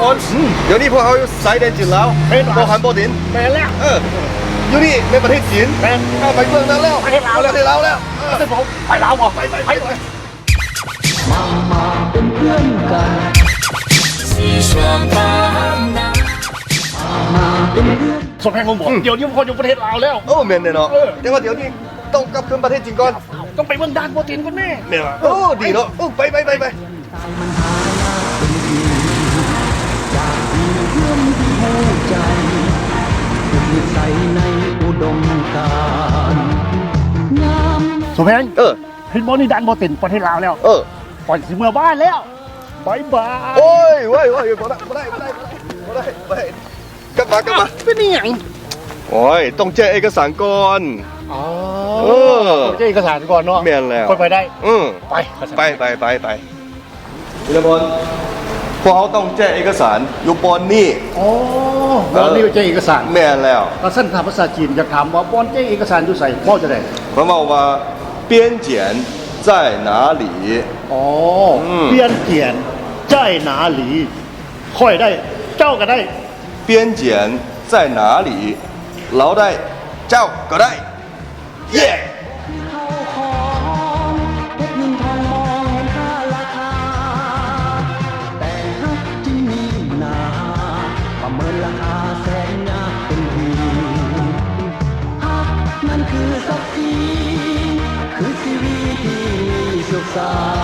ผลเดี๋ยวนี้พวกเขาสายแดนจีนแล้วโบหันโบดิน แม่แล้ว อยู่นี่ในประเทศจีนเข้าไปเมืองนั้นแล้ว ประเทศลาว ประเทศลาวแล้ว เป็นผมไปลาวบ่ไปเป็นเพื่อนกันสมแพงของผมเดี๋ยวนี้ผมอยู่ประเทศลาวแล้ว โอ้เมนเนี่ยเนาะแต่ว่าเดี๋ยวนี้ต้องกลับคืนประเทศจีนก่อน ต้องไปเมืองด่านโปรตีนกันแม่ เนี่ยโอ้ดีเนาะโอ้ไปใส่ในอุดมการณ์งาม สมแพงเห็นบอลนี่ด่านโปรตีนประเทศลาวแล้วปล่อยสิเมื่อบ้านแล้วบายบาย โอ้ยบ่ได้กลับมา เป็นนี่ยัง โอ้ยต้องแจ้งเอกสารก่อน อ๋อเจ้าเอกสารก่อนเนาะ แม่นแล้ว คนไปได้ไป พี่ละบอลพวกเขาต้องแจ้งเอกสารอยู่ปอนนี่ อ๋อบอลนี่เจ้าเอกสาร แม่นแล้ว เราสั้นถามภาษาจีนอยากถามว่าบอลเจ้าเอกสารอยู่ใส่พ่อจะได้ เพราะว่า边检在哪里อ๋อเปลี่ยนเขียนใจหนาหลีค่อยได้เจ้าก็ได้边检在哪里เราได้เจ้าก็ได้เย้ เข้าของเพชรนินทองมองเห็นค่าราคาแต่ฮักที่มีนาประเมินราคาแสนยากเป็นทีฮักนั่นคือทรัพย์สินคือชีวิตที่สุขสันต์